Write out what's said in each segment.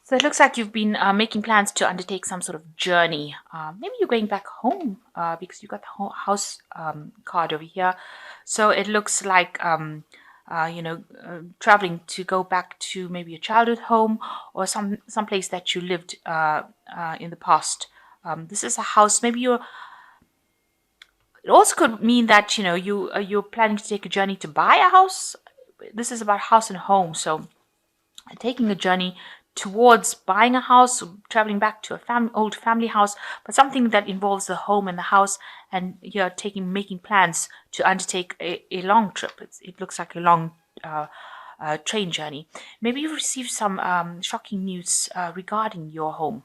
So it looks like you've been making plans to undertake some sort of journey. Maybe you're going back home because you got the house card over here. So it looks like traveling to go back to maybe a childhood home or some place that you lived in the past. This is a house. Maybe you're. It also could mean that you're planning to take a journey to buy a house. This is about house and home. So taking a journey towards buying a house, traveling back to a old family house, but something that involves the home and the house, and you're making plans to undertake a long trip. It looks like a long train journey. Maybe you've received some shocking news regarding your home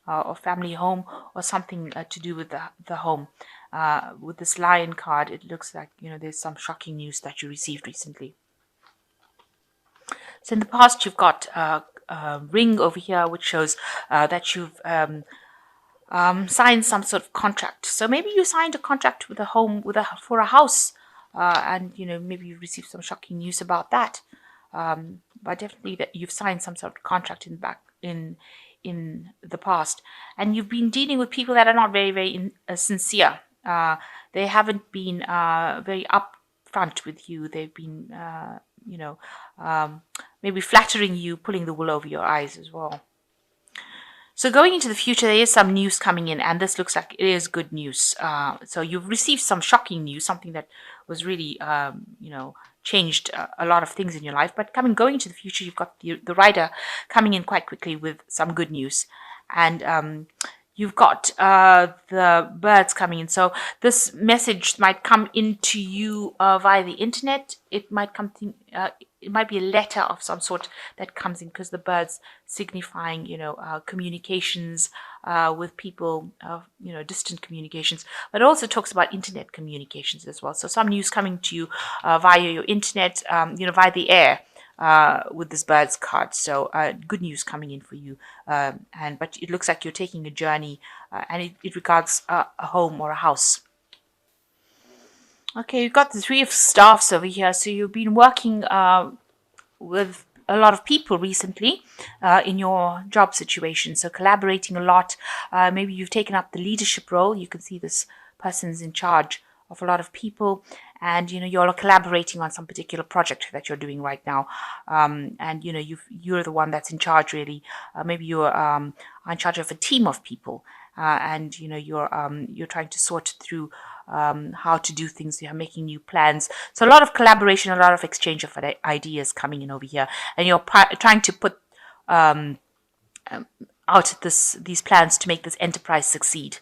or family home, or something to do with the home. With this lion card, it looks like there's some shocking news that you received recently. So in the past, you've got a ring over here, which shows that you've signed some sort of contract. So maybe you signed a contract with a home, for a house, and maybe you received some shocking news about that. But definitely that you've signed some sort of contract in the past, and you've been dealing with people that are not very very sincere. They haven't been very upfront with you. They've been maybe flattering you, pulling the wool over your eyes as well. So going into the future, there is some news coming in, and this looks like it is good news. So you've received some shocking news, something that was really, changed a lot of things in your life. But going into the future, you've got the rider coming in quite quickly with some good news, and you've got the birds coming in. So this message might come into you via the internet. It might it might be a letter of some sort that comes in, because the birds signifying, communications with people, distant communications. But it also talks about internet communications as well. So some news coming to you via your internet, via the air. With this bird's card, so good news coming in for you, but it looks like you're taking a journey, and it regards a home or a house. Okay, you've got the three of staffs over here, so you've been working with a lot of people recently in your job situation, so collaborating a lot. Maybe you've taken up the leadership role. You can see this person's in charge of a lot of people, and you're collaborating on some particular project that you're doing right now, and you're the one that's in charge, really. Maybe you're in charge of a team of people, and you're trying to sort through how to do things. You're making new plans, so a lot of collaboration, a lot of exchange of ideas coming in over here, and you're trying to put out these plans to make this enterprise succeed.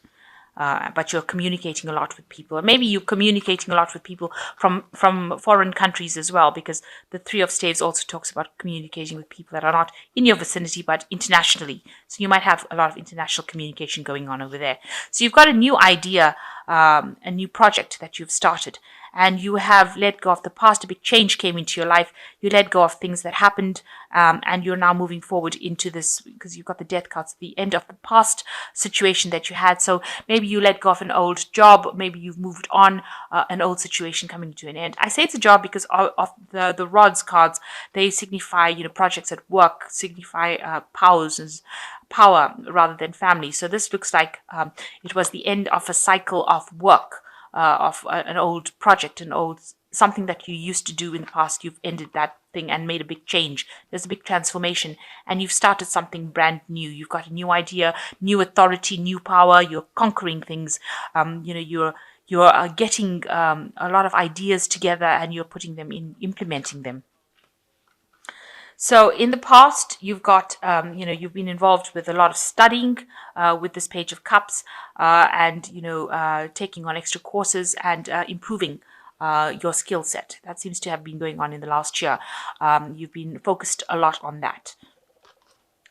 But you're communicating a lot with people. And maybe you're communicating a lot with people from foreign countries as well, because the Three of Staves also talks about communicating with people that are not in your vicinity, but internationally. So you might have a lot of international communication going on over there. So you've got a new idea, a new project that you've started, and you have let go of the past. A big change came into your life. You let go of things that happened, and you're now moving forward into this, because you've got the death cards at the end of the past situation that you had. So maybe you let go of an old job. Maybe you've moved on, an old situation coming to an end. I say it's a job because of the rods cards. They signify projects at work, signify power rather than family. So this looks like it was the end of a cycle of work, of an old project, something that you used to do in the past. You've ended that thing and made a big change. There's a big transformation, and you've started something brand new. You've got a new idea, new authority, new power. You're conquering things. You're getting a lot of ideas together, and you're putting them in, implementing them. So in the past, you've got, you've been involved with a lot of studying with this Page of Cups, and, taking on extra courses and improving your skill set. That seems to have been going on in the last year. You've been focused a lot on that.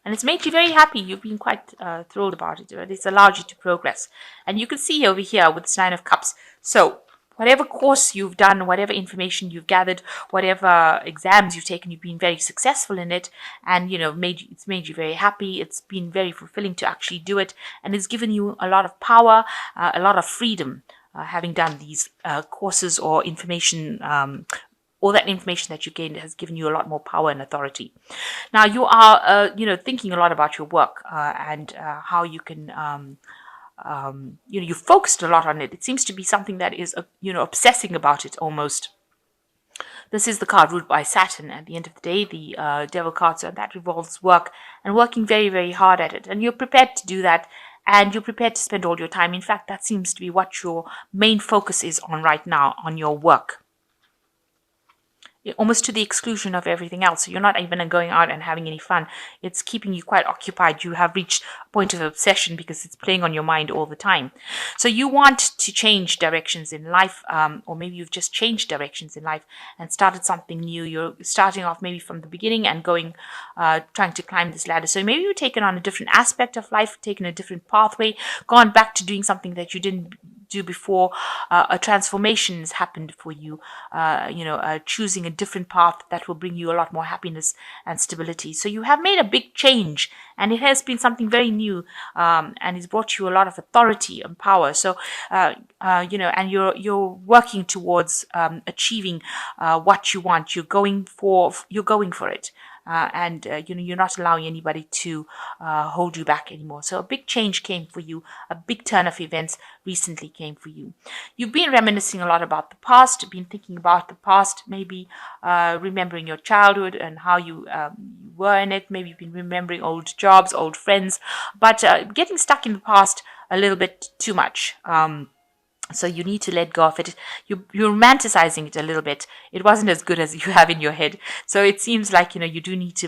And it's made you very happy. You've been quite thrilled about it. It's allowed you to progress. And you can see over here with this Nine of Cups. So whatever course you've done, whatever information you've gathered, whatever exams you've taken, you've been very successful in it, and it's made you very happy. It's been very fulfilling to actually do it, and it's given you a lot of power, a lot of freedom, having done these courses or information all that information that you gained has given you a lot more power and authority. Now you are, thinking a lot about your work and how you can, you focused a lot on it. It seems to be something that is, obsessing about it almost. This is the card ruled by Saturn. At the end of the day, the devil card, so that revolves work and working very, very hard at it. And you're prepared to do that, and you're prepared to spend all your time. In fact, that seems to be what your main focus is on right now, on your work, almost to the exclusion of everything else. So you're not even going out and having any fun. It's keeping you quite occupied. You have reached a point of obsession because it's playing on your mind all the time. So you want to change directions in life, or maybe you've just changed directions in life and started something new. You're starting off maybe from the beginning and going, trying to climb this ladder. So maybe you've taken on a different aspect of life, taken a different pathway, gone back to doing something that you didn't do before. A transformation has happened for you, choosing a different path that will bring you a lot more happiness and stability. So you have made a big change, and it has been something very new, and it's brought you a lot of authority and power. So and you're working towards achieving what you want. You're going for it. And you're not allowing anybody to hold you back anymore. So a big change came for you. A big turn of events recently came for you. You've been reminiscing a lot about the past, been thinking about the past, maybe remembering your childhood and how you were in it. Maybe you've been remembering old jobs, old friends, but getting stuck in the past a little bit too much. So you need to let go of it. You're romanticizing it a little bit. It wasn't as good as you have in your head. So it seems like, you do need to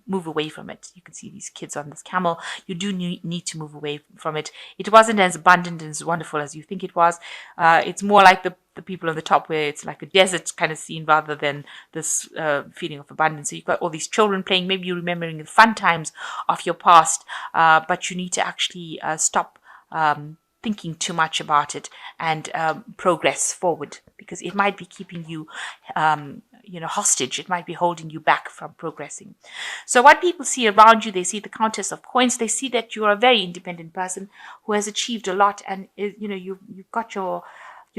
move away from it. You can see these kids on this camel. You do need to move away from it. It wasn't as abundant and as wonderful as you think it was. It's more like the people on the top, where it's like a desert kind of scene rather than this feeling of abundance. So you've got all these children playing. Maybe you're remembering the fun times of your past, but you need to actually stop thinking too much about it and progress forward, because it might be keeping you hostage. It might be holding you back from progressing. So what people see around you, they see the Countess of Coins. They see that you're a very independent person who has achieved a lot, and you're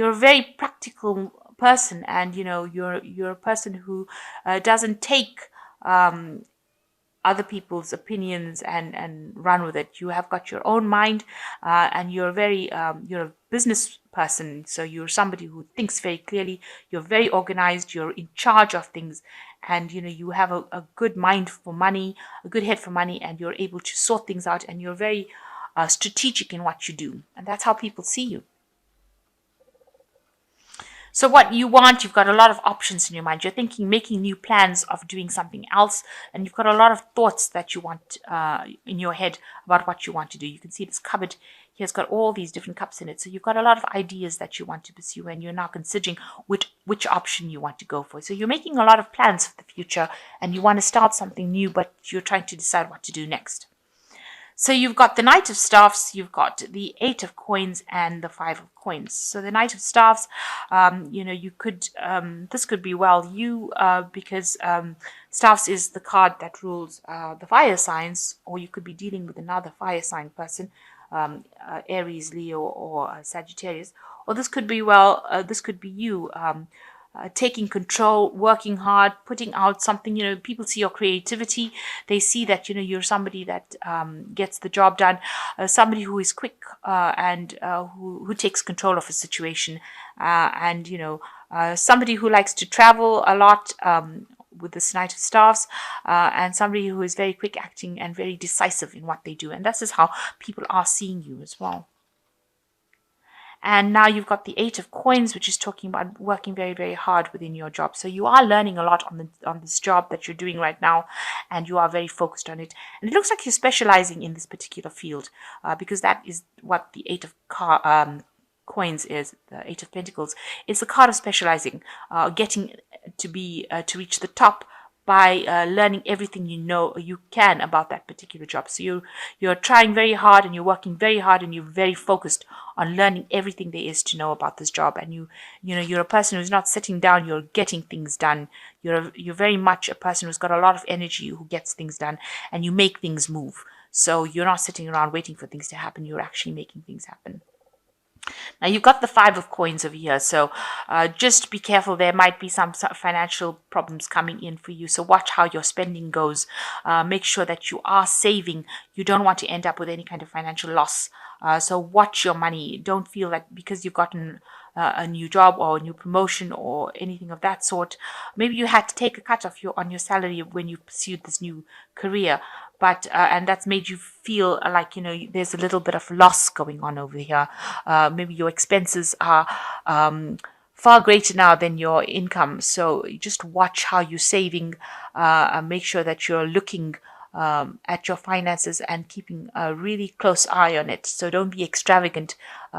a very practical person, and you're a person who doesn't take other people's opinions and run with it. You have got your own mind, and you're you're a business person. So you're somebody who thinks very clearly. You're very organized. You're in charge of things, and you have a good mind for money, a good head for money, and you're able to sort things out. And you're very strategic in what you do, and that's how people see you. So what you want, you've got a lot of options in your mind. You're thinking, making new plans of doing something else, and you've got a lot of thoughts that you want in your head about what you want to do. You can see this cupboard here has got all these different cups in it. So you've got a lot of ideas that you want to pursue, and you're now considering which option you want to go for. So you're making a lot of plans for the future, and you want to start something new, but you're trying to decide what to do next. So you've got the Knight of Staffs, you've got the Eight of Coins, and the Five of Coins. So the Knight of Staffs, you could, this could be because Staffs is the card that rules the fire signs, or you could be dealing with another fire sign person, Aries, Leo, or Sagittarius. Or this could be this could be you. Taking control, working hard, putting out something. People see your creativity. They see that you're somebody that gets the job done, somebody who is quick and who takes control of a situation, and somebody who likes to travel a lot with this Knight of Staffs, and somebody who is very quick acting and very decisive in what they do. And this is how people are seeing you as well. And now you've got the Eight of Coins, which is talking about working very, very hard within your job. So you are learning a lot on this job that you're doing right now, and you are very focused on it. And it looks like you're specializing in this particular field, because that is what the Eight of Coins is. The Eight of Pentacles is the card of specializing, getting to reach the top by learning everything you can about that particular job. So you're trying very hard, and you're working very hard, and you're very focused on learning everything there is to know about this job. And you're a person who's not sitting down, you're getting things done. You're very much a person who's got a lot of energy, who gets things done, and you make things move. So you're not sitting around waiting for things to happen, you're actually making things happen. Now you've got the Five of Coins over here, so just be careful. There might be some financial problems coming in for you, so watch how your spending goes. Make sure that you are saving. You don't want to end up with any kind of financial loss. So watch your money. Don't feel like because you've gotten a new job or a new promotion or anything of that sort, maybe you had to take a cut off on your salary when you pursued this new career, but and that's made you feel like there's a little bit of loss going on over here. Maybe your expenses are far greater now than your income, so you just watch how you're saving. Make sure that you're looking at your finances and keeping a really close eye on it. So don't be extravagant.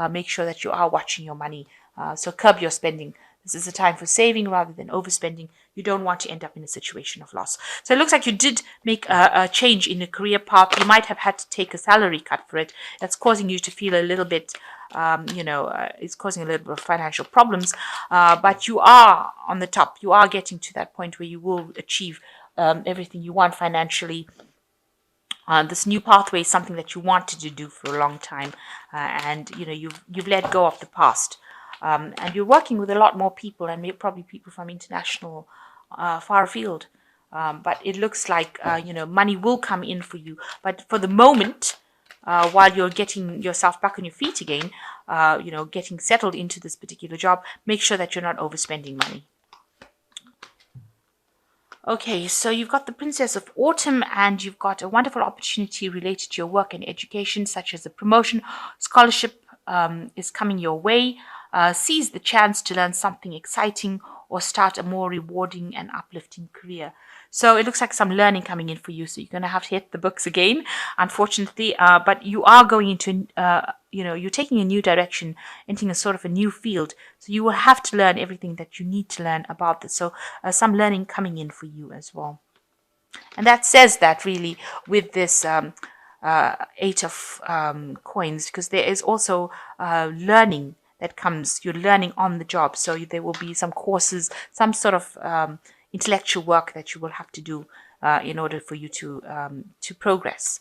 Make sure that you are watching your money. So curb your spending. This is a time for saving rather than overspending. You don't want to end up in a situation of loss. So it looks like you did make a change in a career path. You might have had to take a salary cut for it. That's causing you to feel a little bit, it's causing a little bit of financial problems. But you are on the top. You are getting to that point where you will achieve everything you want financially. This new pathway is something that you wanted to do for a long time, and you've let go of the past. And you're working with a lot more people, and maybe probably people from international, far afield. But it looks like money will come in for you. But for the moment, while you're getting yourself back on your feet again, getting settled into this particular job, make sure that you're not overspending money. Okay, so you've got the Princess of Autumn, and you've got a wonderful opportunity related to your work and education, such as a promotion, scholarship is coming your way. Seize the chance to learn something exciting or start a more rewarding and uplifting career. So it looks like some learning coming in for you. So you're going to have to hit the books again, unfortunately. But you are going into, you're taking a new direction, entering a sort of a new field. So you will have to learn everything that you need to learn about this. So some learning coming in for you as well. And that says that really with this Eight of Coins, because there is also learning that comes. You're learning on the job, so there will be some courses, some sort of intellectual work that you will have to do in order for you to progress.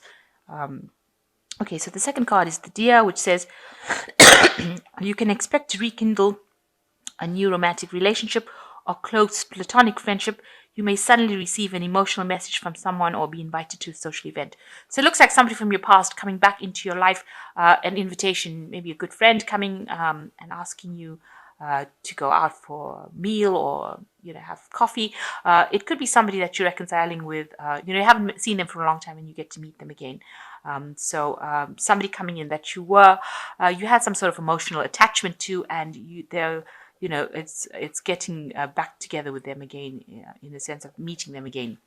Okay, so the second card is the Deer, which says you can expect to rekindle a new romantic relationship or close platonic friendship. You may suddenly receive an emotional message from someone or be invited to a social event. So it looks like somebody from your past coming back into your life, an invitation, maybe a good friend coming and asking you to go out for a meal or have coffee. It could be somebody that you're reconciling with. You haven't seen them for a long time and you get to meet them again. So somebody coming in that you had some sort of emotional attachment to, and they're it's getting back together with them again, in the sense of meeting them again.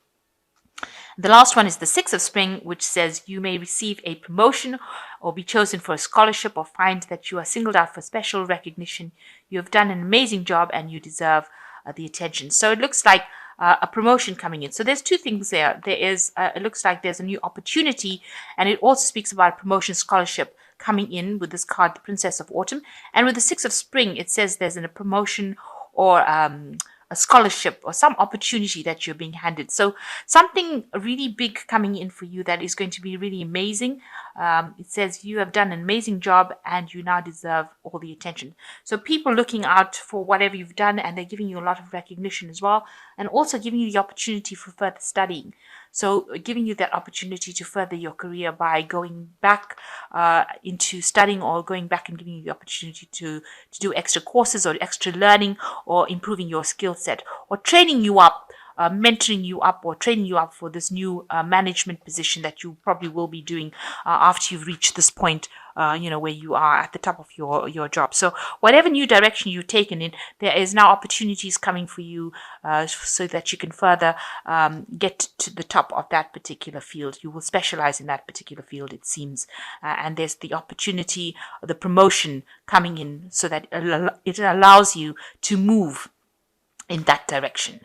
The last one is the Six of Spring, which says you may receive a promotion or be chosen for a scholarship or find that you are singled out for special recognition. You have done an amazing job and you deserve the attention. So it looks like a promotion coming in. So there's two things there. There is, it looks like there's a new opportunity, and it also speaks about a promotion scholarship coming in with this card, the Princess of Autumn. And with the Six of Spring, it says there's a promotion or a scholarship or some opportunity that you're being handed. So something really big coming in for you that is going to be really amazing. It says you have done an amazing job and you now deserve all the attention. So people looking out for whatever you've done, and they're giving you a lot of recognition as well, and also giving you the opportunity for further studying. So giving you that opportunity to further your career by going back into studying, or going back and giving you the opportunity to do extra courses or extra learning, or improving your skill set, or training you up, mentoring you up, or training you up for this new management position that you probably will be doing after you've reached this point, where you are at the top of your job. So whatever new direction you've taken in, there is now opportunities coming for you so that you can further get to the top of that particular field. You will specialize in that particular field, it seems. And there's the opportunity, the promotion coming in, so that it allows you to move in that direction.